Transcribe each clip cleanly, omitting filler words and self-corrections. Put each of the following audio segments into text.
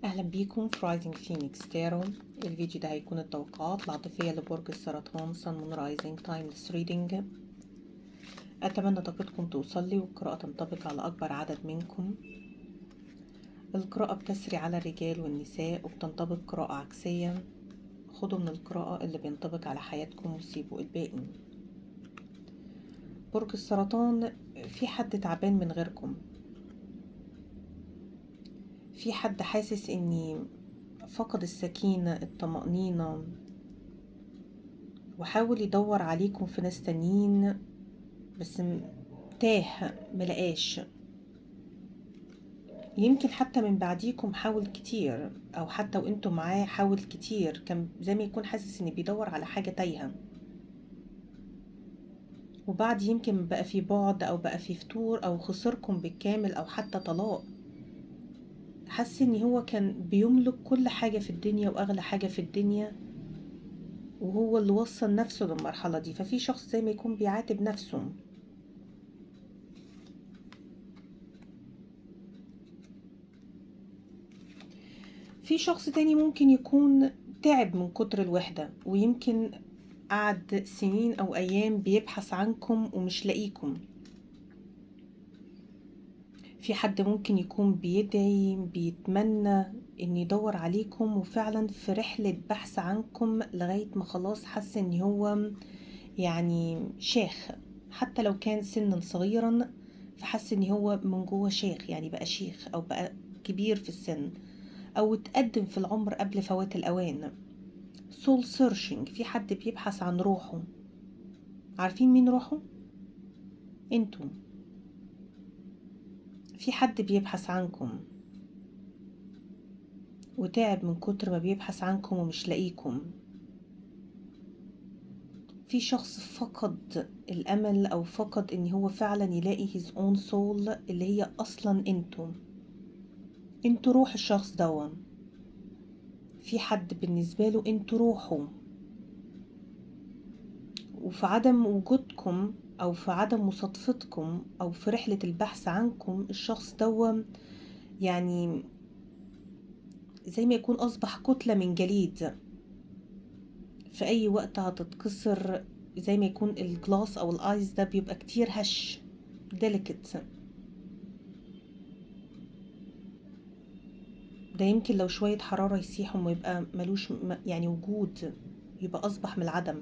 أهلا بيكم في رايزنج فينيكس تارو. الفيديو ده هيكون التوقعات العاطفية لبرج السرطان Sun Moon Rising Timeless Reading. أتمنى طاقتكم توصل لي والقراءة تنطبق على أكبر عدد منكم. القراءة بتسري على الرجال والنساء وبتنطبق قراءة عكسية. خدوا من القراءة اللي بينطبق على حياتكم وسيبوا الباقي. برج السرطان، في حد تعبان من غيركم، في حد حاسس اني فقد السكينة الطمأنينة وحاول يدور عليكم في ناس تانيين بس تاه ملقاش. يمكن حتى من بعديكم حاول كتير او حتى وانتم معاه حاول كتير، كان زي ما يكون حاسس ان بيدور على حاجة تايهة، وبعد يمكن بقى في بعد او بقى في فتور او خسركم بالكامل او حتى طلاق. حس ان هو كان بيملك كل حاجة في الدنيا واغلى حاجة في الدنيا، وهو اللي وصل نفسه للمرحلة دي. ففي شخص زي ما يكون بيعاتب نفسه. في شخص تاني ممكن يكون تعب من كتر الوحدة، ويمكن قعد سنين أو أيام بيبحث عنكم ومش لاقيكم. في حد ممكن يكون بيدعي بيتمنى إن يدور عليكم، وفعلا في رحلة بحث عنكم لغاية ما خلاص حس إن هو يعني شيخ، حتى لو كان سنا صغيرا فحس إن هو من جوه شيخ، يعني بقى شيخ أو بقى كبير في السن أو اتقدم في العمر قبل فوات الأوان. soul searching، في حد بيبحث عن روحه. عارفين مين روحه؟ انتوا. في حد بيبحث عنكم وتعب من كتر ما بيبحث عنكم ومش لاقيكم. في شخص فقد الأمل أو فقد إن هو فعلا يلاقي his own soul اللي هي أصلا انتوا روح الشخص دوا. في حد بالنسبة له انتوا روحه، وفي عدم وجودكم أو في عدم مصادفتكم أو في رحلة البحث عنكم الشخص دوا يعني زي ما يكون أصبح كتلة من جليد، في أي وقت هتتكسر. زي ما يكون الجلاس أو الآيس ده بيبقى كتير هش delicate. ده يمكن لو شوية حرارة يسيح وما يبقى ملوش يعني وجود، يبقى أصبح من العدم.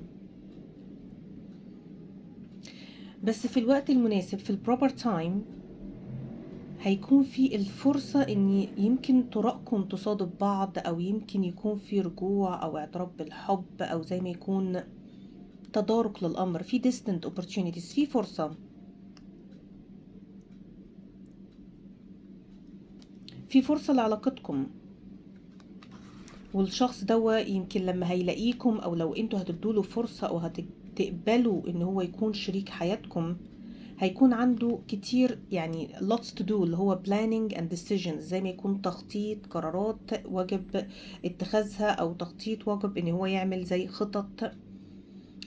بس في الوقت المناسب في البروبر تايم هيكون في الفرصة ان يمكن طرقكم تصادف بعض، او يمكن يكون في رجوع او اعتراف بالحب، او زي ما يكون تدارك للامر، في distant opportunities، في فرصة، في فرصة لعلاقتكم. والشخص دوا يمكن لما هيلاقيكم او لو انتوا هتدوله فرصة او هتقبلوا ان هو يكون شريك حياتكم، هيكون عنده كتير يعني lots to do، اللي هو planning and decisions، زي ما يكون تخطيط قرارات واجب اتخاذها او تخطيط واجب ان هو يعمل زي خطط.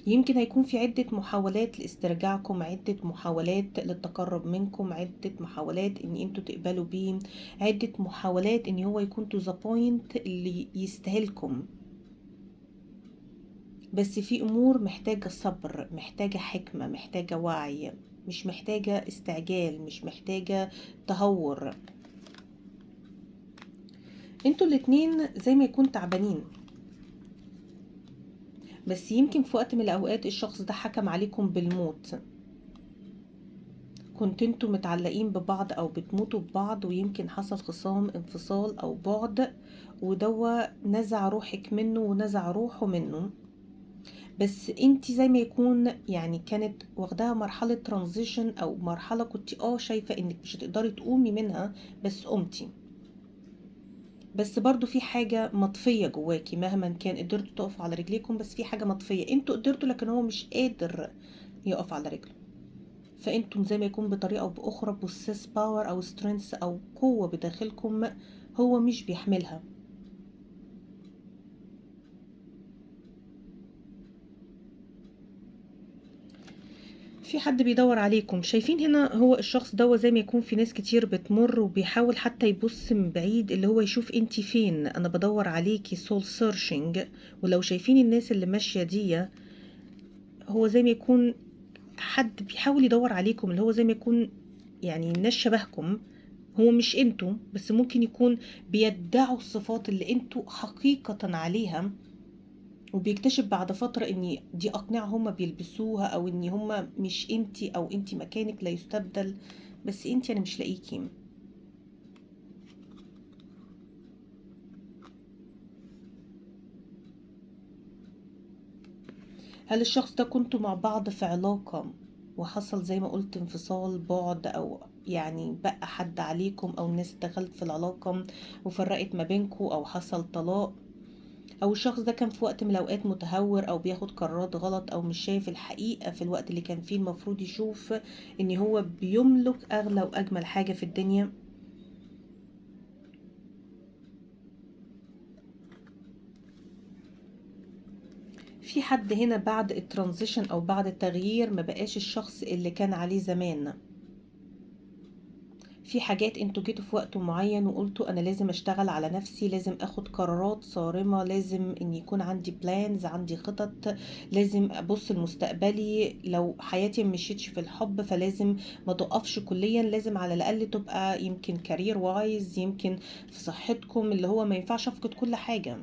يمكن هيكون في عدة محاولات لاسترجاعكم، عدة محاولات للتقرب منكم، عدة محاولات ان انتوا تقبلوا بيه، عدة محاولات ان هو يكون to the point اللي يستاهلكم. بس في امور محتاجة صبر، محتاجة حكمة، محتاجة وعي، مش محتاجة استعجال، مش محتاجة تهور. انتوا الاتنين زي ما يكون تعبانين، بس يمكن في وقت من الاوقات الشخص ده حكم عليكم بالموت. كنت انتوا متعلقين ببعض او بتموتوا ببعض، ويمكن حصل خصام انفصال او بعد، ودوا نزع روحك منه ونزع روحه منه. بس انتي زي ما يكون يعني كانت واخداها مرحلة ترانزيشن او مرحلة كنت شايفة انك مش هتقدري تقومي منها، بس قمتي. بس برضو في حاجة مطفية جواكي، مهما كان قدرتوا تقفوا على رجليكم بس في حاجة مطفية. انتوا قدرتوا لكن هو مش قادر يقف على رجله. فانتم زي ما يكون بطريقة او باخرى بوسيس باور او سترينث او قوة بداخلكم هو مش بيحملها. في حد بيدور عليكم. شايفين هنا هو الشخص ده زي ما يكون في ناس كتير بتمر وبيحاول حتى يبص من بعيد اللي هو يشوف انتي فين. انا بدور عليكي، سول سيرشنج. ولو شايفين الناس اللي ماشية دي، هو زي ما يكون حد بيحاول يدور عليكم، اللي هو زي ما يكون يعني الناس شبهكم. هو مش انتوا، بس ممكن يكون بيدعوا الصفات اللي انتوا حقيقة عليها، وبيكتشف بعد فترة ان دي اقنعة هما بيلبسوها، او ان هما مش انتي، او انتي مكانك لا يستبدل، بس انتي انا مش لاقيكي. هل الشخص ده كنتوا مع بعض في علاقة وحصل زي ما قلت انفصال، بعد، او يعني بقى حد عليكم، او الناس دخلت في العلاقة وفرقت ما بينكم، او حصل طلاق، او الشخص ده كان في وقت من الاوقات متهور او بياخد قرارات غلط، او مش شايف الحقيقة في الوقت اللي كان فيه المفروض يشوف ان هو بيملك اغلى واجمل حاجة في الدنيا. في حد هنا بعد الترانزيشن او بعد التغيير ما بقاش الشخص اللي كان عليه زمان. في حاجات انتوا جيتوا في وقت معين وقلتوا انا لازم اشتغل على نفسي، لازم اخد قرارات صارمة، لازم ان يكون عندي بلانز، عندي خطط، لازم ابص لمستقبلي. لو حياتي مشيتش في الحب فلازم ما تقفش كليا، لازم على الاقل تبقى يمكن كارير وايز، يمكن في صحتكم، اللي هو ما ينفعش افقد كل حاجة.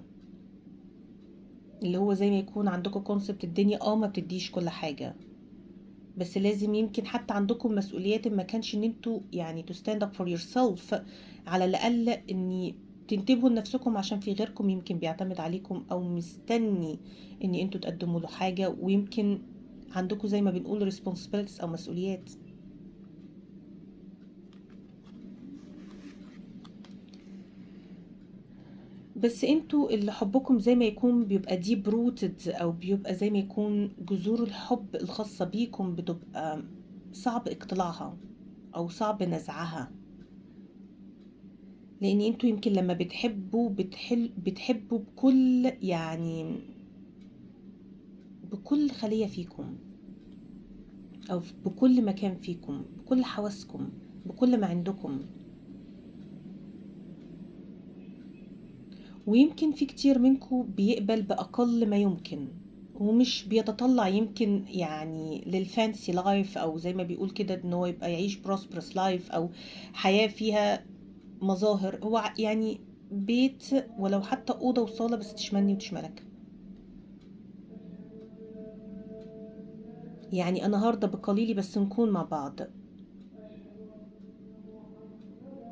اللي هو زي ما يكون عندكم كونسبت الدنيا ما بتديش كل حاجة، بس لازم يمكن حتى عندكم مسؤوليات ما كانش ان انتوا يعني to stand up for yourself، على الاقل ان تنتبهوا لنفسكم عشان في غيركم يمكن بيعتمد عليكم او مستني ان انتوا تقدموا له حاجة، ويمكن عندكم زي ما بنقول responsibilities او مسؤوليات. بس انتوا اللي حبكم زي ما يكون بيبقى deep rooted، او بيبقى زي ما يكون جذور الحب الخاصة بيكم بتبقى صعب اقتلاعها او صعب نزعها. لان انتوا يمكن لما بتحبوا بتحبوا بكل يعني بكل خلية فيكم، او بكل مكان فيكم، بكل حواسكم، بكل ما عندكم. ويمكن في كتير منكم بيقبل بأقل ما يمكن، ومش بيتطلع يمكن يعني للفانسي لايف، او زي ما بيقول كده ان هو يبقى يعيش بروسبرس لايف، او حياة فيها مظاهر. هو يعني بيت، ولو حتى أوضة وصالة، بس تشملني وتشملك. يعني انا هرضى بقليلي بس نكون مع بعض.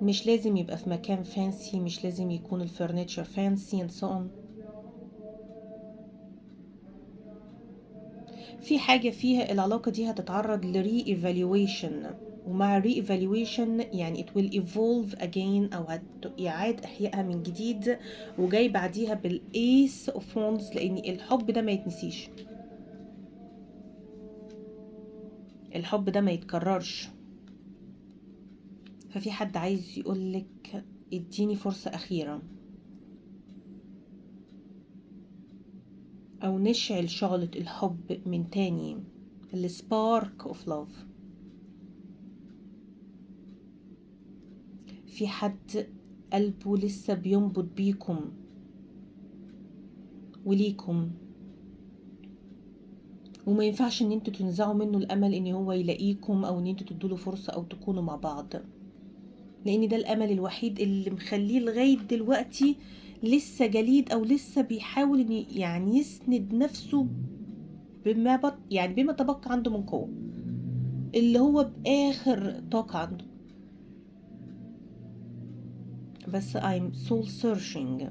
مش لازم يبقى في مكان فانسي، مش لازم يكون الفurniture فانسي and so on. في حاجة فيها العلاقة دي هتتعرض لري evaluation، ومع ري evaluation يعني it will evolve again، او إعادة إحيائها من جديد، وجاي بعديها بالace of wands، لأن الحب ده ما يتنسيش، الحب ده ما يتكررش. ففي حد عايز يقولك اديني فرصة أخيرة، أو نشعل شعلة الحب من تاني، السبارك اوف لاف. في حد قلبه لسه بينبض بيكم وليكم، وما ينفعش ان انتوا تنزعوا منه الامل ان هو يلاقيكم، او ان انتوا تدوله فرصة او تكونوا مع بعض، لان ده الامل الوحيد اللي مخليه لغاية دلوقتي لسه جليد، او لسه بيحاول ان يعني يسند نفسه يعني بما تبقى عنده من قوة، اللي هو باخر طاقة عنده. بس I'm soul searching.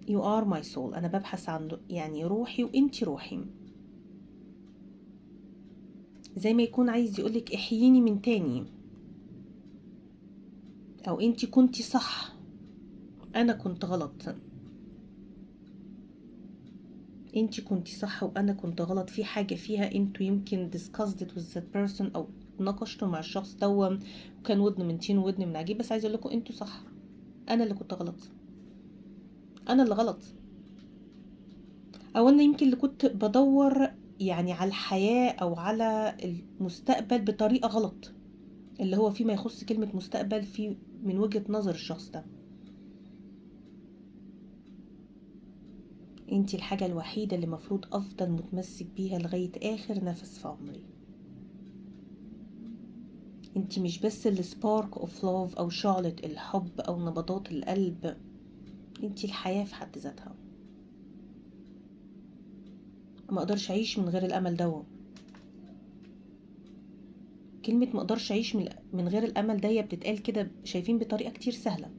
You are my soul. أنا ببحث عن يعني روحي، وإنتي روحي. زي ما يكون عايز يقولك احييني من تاني، أو إنتي كنتي صح أنا كنت غلط. إنتي كنتي صح وأنا كنت غلط في حاجة فيها انتوا يمكن discussed it with that person، أو ناقشتوا مع الشخص ده وكان ودن من تين ودن من عجيب، بس عايز أقولكوا انتوا صح، أنا اللي كنت غلط، أنا اللي غلط. أو أنا يمكن اللي كنت بدور يعني على الحياة او على المستقبل بطريقة غلط، اللي هو فيما يخص كلمة مستقبل في من وجهة نظر الشخص ده. انتي الحاجة الوحيدة اللي مفروض افضل متمسك بيها لغاية اخر نفس في عمري. انتي مش بس السبارك اوف لوف او شعلة الحب او نبضات القلب، انتي الحياة في حد ذاتها. ما اقدرش اعيش من غير الامل ده. كلمة ما اقدرش اعيش من غير الامل ده بتتقال كده شايفين بطريقة كتير سهلة،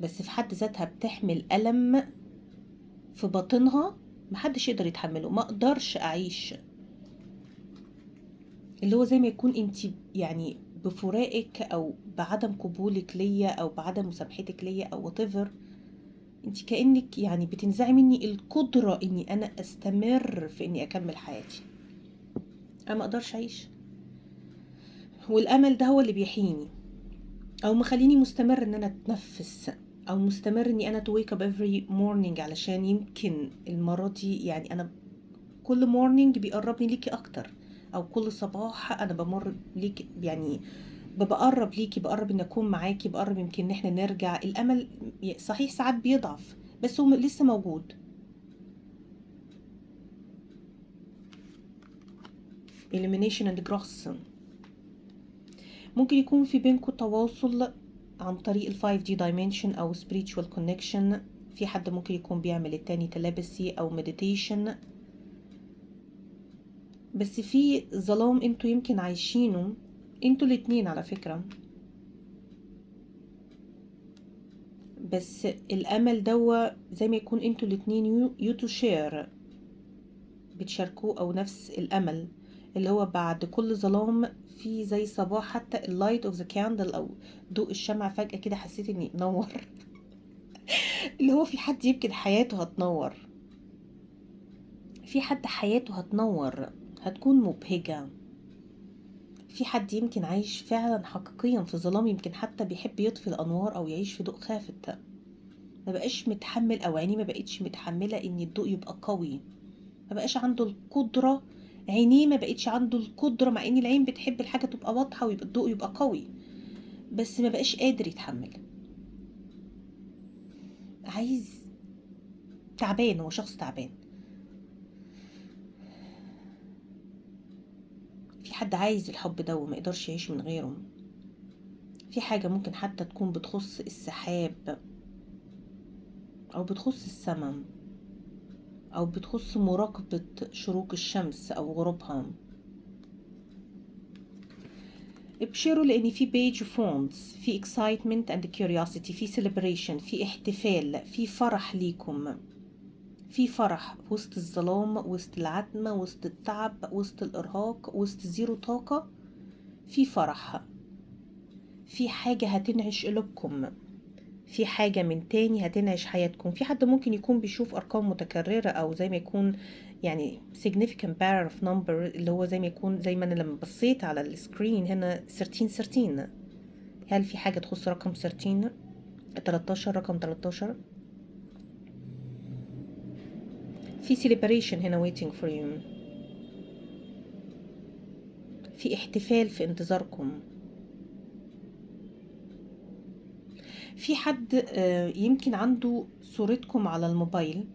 بس في حد ذاتها بتحمل ألم في باطنها محدش يقدر يتحمله. ما اقدرش اعيش، اللي هو زي ما يكون انتي يعني بفراقك او بعدم قبولك ليا او بعدم مسامحتك ليا او whatever، انتي كأنك يعني بتنزعي مني القدرة اني انا استمر في اني اكمل حياتي. انا ما اقدرش اعيش، والامل ده هو اللي بيحييني او مخليني مستمر ان انا اتنفس، او مستمر اني انا to wake up every morning، علشان يمكن المرة دي يعني انا كل morning بيقربني ليكي اكتر، او كل صباح انا بمر ليكي يعني بقرب ليكي، بقرب ان اكون معاكي، بقرب يمكن ان احنا نرجع. الامل صحيح ساعات بيضعف بس هو لسه موجود. elimination and growth. ممكن يكون في بينكم تواصل عن طريق ال 5D dimension أو spiritual connection. في حد ممكن يكون بيعمل التاني telepathy أو meditation، بس في ظلام انتوا يمكن عايشينه انتوا الاتنين على فكرة. بس الأمل دوا زي ما يكون انتوا الاتنين you to share، بتشاركوه أو نفس الأمل، اللي هو بعد كل ظلام في زي صباح. حتى اللايت اوف ذا كاندل أو ضوء الشمع فجأة كده حسيت اني نور. اللي هو في حد يمكن حياته هتنور، في حد حياته هتنور هتكون مبهجة، في حد يمكن عايش فعلا حقيقيا في ظلام، يمكن حتى بيحب يطفي الأنوار أو يعيش في ضوء خافت. ما بقاش متحمل أو عينيه ما بقتش متحملة إن الضوء يبقى قوي، ما بقاش عنده القدرة. عينيه ما بقتش عنده القدرة، مع إن العين بتحب الحاجة تبقى واضحة ويبقى الضوء يبقى قوي، بس ما بقاش قادر يتحمل. عايز تعبان، هو شخص تعبان. في حد عايز الحب ده وما يقدرش يعيش من غيره. في حاجة ممكن حتى تكون بتخص السحاب أو بتخص السماء أو بتخص مراقبة شروق الشمس أو غروبها. ابشروا لأن في بيج فونز، في excitement and curiosity، في celebration، في احتفال، في فرح ليكم، في فرح وسط الظلام، وسط العتمة، وسط التعب، وسط الإرهاق، وسط زيرو طاقة. في فرح، في حاجة هتنعش قلوبكم، في حاجة من تاني هتنعش حياتكم. في حد ممكن يكون بيشوف أرقام متكررة أو زي ما يكون يعني significant pair of number، اللي هو زي ما يكون زي ما أنا لما بصيت على السكرين هنا 13. هل في حاجة تخص رقم 13؟ 13، رقم 13. في celebration هنا waiting for you، في احتفال في انتظاركم. في حد يمكن عنده صورتكم على الموبايل،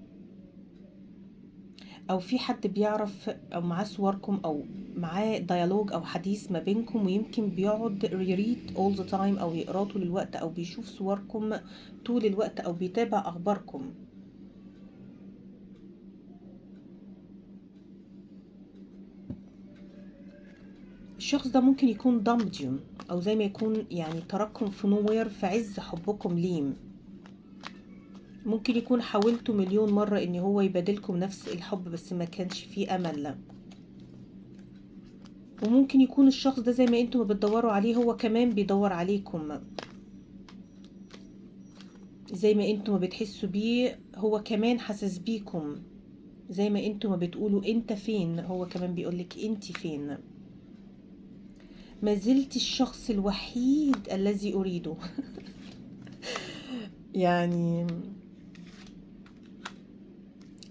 او في حد بيعرف او معاه صوركم او معاه ديالوج او حديث ما بينكم، ويمكن بيقعد يريد all the time او يقرا طول الوقت او بيشوف صوركم طول الوقت او بيتابع اخباركم. الشخص ده ممكن يكون dumped you، او زي ما يكون يعني ترككم في nowhere في عز حبكم ليه. ممكن يكون حاولتوا مليون مرة ان هو يبادلكم نفس الحب بس ما كانش فيه امل. لا، وممكن يكون الشخص ده زي ما انتم بتدوروا عليه هو كمان بيدور عليكم، زي ما انتم ما بتحسوا بيه هو كمان حاسس بيكم، زي ما انتم ما بتقولوا انت فين هو كمان بيقولك انت فين. ما زلت الشخص الوحيد الذي اريده. يعني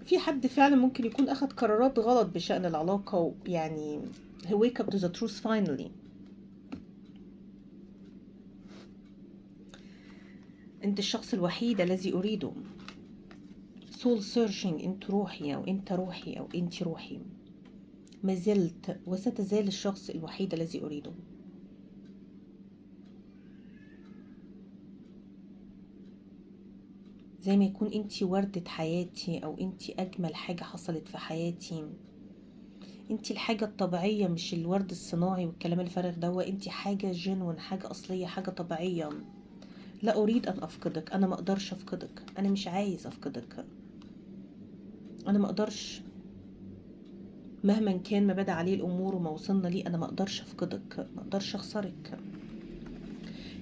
في حد فعلا ممكن يكون اخد قرارات غلط بشأن العلاقة، ويعني he wake up to the truth finally. انت الشخص الوحيد الذي اريده. soul searching، انت روحي او انت روحي او انت روحي. ما زلت وستزال الشخص الوحيد الذي اريده. زي ما يكون انت وردة حياتي او انت اجمل حاجة حصلت في حياتي. انت الحاجة الطبيعية، مش الورد الصناعي والكلام الفارغ ده. انت حاجة جنون، حاجة اصلية، حاجة طبيعية. لا اريد ان افقدك، انا ما اقدرش افقدك، انا مش عايز افقدك، انا ما اقدرش مهما كان ما بدا عليه الامور وما وصلنا ليه. انا ما اقدرش افقدك، ما اقدرش اخسرك.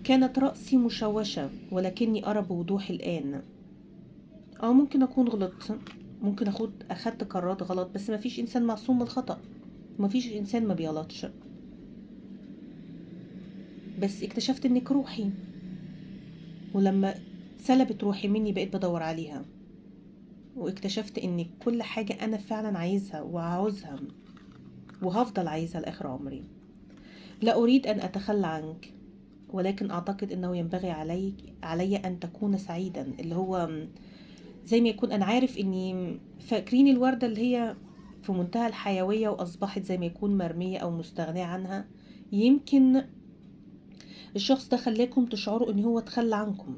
كانت رأسي مشوشة ولكني ارى بوضوح الان. ممكن اكون غلطت، ممكن اخدت قرارات غلط، بس ما فيش انسان معصوم من الخطأ، ما فيش انسان ما بيغلطش. بس اكتشفت انك روحي، ولما سلبت روحي مني بقيت بدور عليها، واكتشفت ان كل حاجة انا فعلا عايزها وعاوزها وهفضل عايزها لاخر عمري. لا اريد ان اتخلى عنك، ولكن اعتقد انه ينبغي علي ان تكون سعيدا. اللي هو زي ما يكون انا عارف اني فاكرين الوردة اللي هي في منتهى الحيوية واصبحت زي ما يكون مرمية او مستغنية عنها. يمكن الشخص ده خلاكم تشعروا ان هو تخلى عنكم.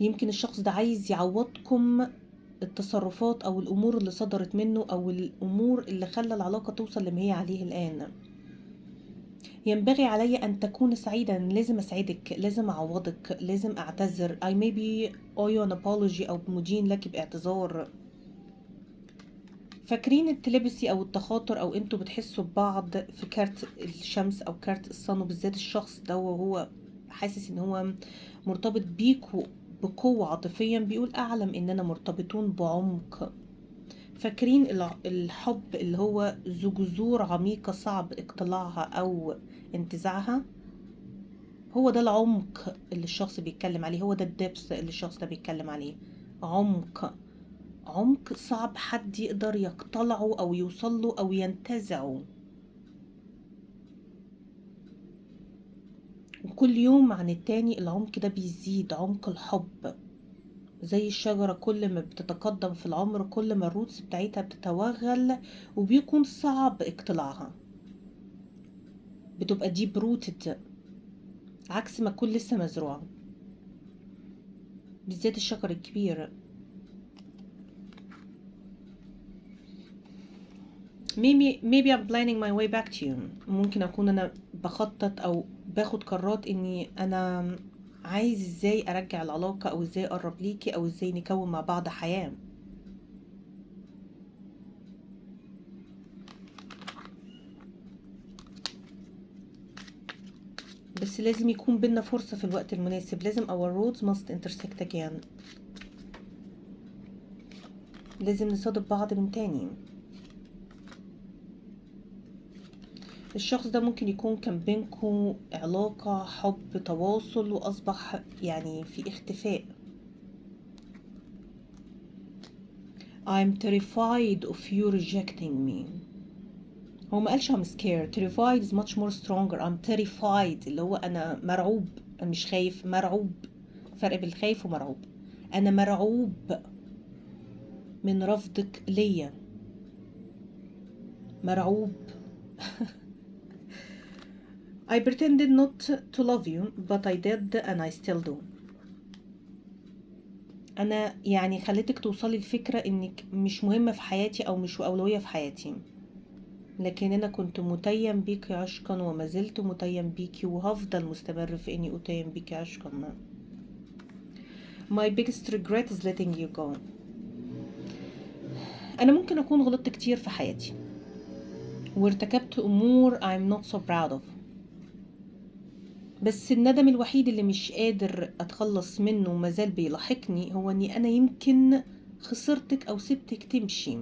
يمكن الشخص ده عايز يعوضكم التصرفات او الامور اللي صدرت منه، او الامور اللي خلى العلاقة توصل لما هي عليه الان. ينبغي علي ان تكون سعيدا، لازم اسعدك، لازم اعوضك، لازم اعتذر. I maybe owe you an apology، او مدين لك باعتذار. فاكرين التلبسي او التخاطر، او انتوا بتحسوا ببعض في كارت الشمس او كارت الصن، وبالذات الشخص ده وهو حاسس ان هو مرتبط بيكوا بقوة عاطفيا، بيقول اعلم اننا مرتبطون بعمق. فاكرين الحب اللي هو ذو جذور عميقة صعب اقتلاعها او انتزاعها؟ هو ده العمق اللي الشخص بيتكلم عليه، هو ده الدبث اللي الشخص ده بيتكلم عليه. عمق، عمق صعب حد يقدر يقتلعه او يوصله او ينتزعه. وكل يوم عن التاني العمق ده بيزيد، عمق الحب. زي الشجرة كل ما بتتقدم في العمر كل ما الروتس بتاعتها بتتوغل وبيكون صعب اقتلاعها، بتبقى ديب روتد، عكس ما تكون لسه مزروعة، بالذات الشجر الكبير. maybe I'm planning my way back to you. ممكن اكون انا بخطط او باخد قرارات اني انا عايز ازاي ارجع العلاقة، او ازاي اقرب ليكي، او ازاي نكون مع بعض حياة. بس لازم يكون بينا فرصة في الوقت المناسب، لازم our roads must intersect again. لازم نصادف بعض من تاني. الشخص ده ممكن يكون كان بينكم علاقة حب تواصل وأصبح يعني في اختفاء. I'm terrified of you rejecting me. هو ما قالش I'm scared. terrified is much more stronger. I'm terrified اللي هو أنا مرعوب، أنا مش خايف، مرعوب. فرق بين الخايف ومرعوب. أنا مرعوب من رفضك ليا، مرعوب. I pretended not to love you but I did and I still do. أنا يعني خليتك توصلي الفكرة إنك مش مهمة في حياتي أو مش أولوية في حياتي، لكن أنا كنت متيم بيكي عشقا وما زلت متيم بيكي وهفضل مستمر في إني أتيم بيكي عشقا. My biggest regret is letting you go. أنا ممكن أكون غلطت كتير في حياتي وارتكبت أمور I'm not so proud of، بس الندم الوحيد اللي مش قادر أتخلص منه ومازال بيلاحقني هو إني أنا يمكن خسرتك أو سبتك تمشي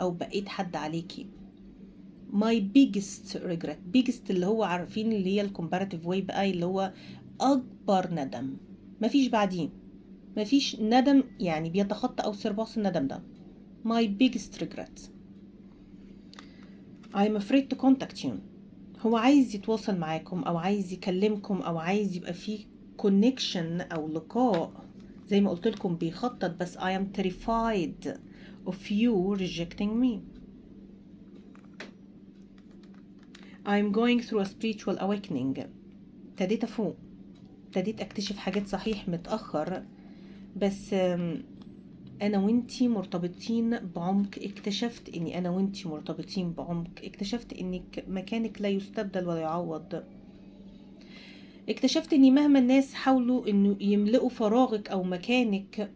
أو بقيت حد عليكي. my biggest regret. biggest اللي هو عارفين اللي هي الcomparative way بقى، اللي هو أكبر ندم مفيش بعدين. مفيش ندم يعني بيتخطى أو سرباس الندم ده. my biggest regret. I'm afraid to contact you. هو عايز يتواصل معاكم أو عايز يكلمكم أو عايز يبقى فيه connection أو لقاء، زي ما قلت لكم بيخطط، بس I am terrified of you rejecting me. I'm going through a spiritual awakening. ابتديت أفوق، ابتديت أكتشف حاجات صحيح متأخر، بس أنا وإنتي مرتبطين بعمق. اكتشفت إني أنا وإنتي مرتبطين بعمق. اكتشفت إنك مكانك لا يستبدل ولا يعوض. اكتشفت إني مهما الناس حاولوا إنه يملئوا فراغك أو مكانك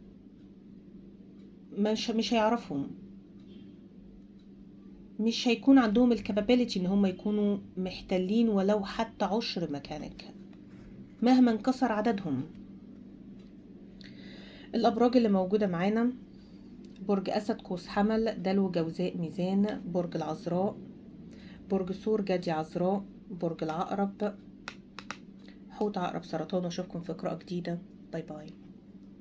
مش هيعرفهم، مش هيكون عندهم الكابابيلتي إن هم يكونوا محتلين ولو حتى 10 مكانك مهما انكسر عددهم. الأبراج اللي موجودة معانا: برج أسد، قوس، حمل، دلو، جوزاء، ميزان، برج العذراء، برج ثور، جدي، عذراء، برج العقرب، حوت، عقرب، سرطان. واشوفكم في قراءة جديدة. باي باي.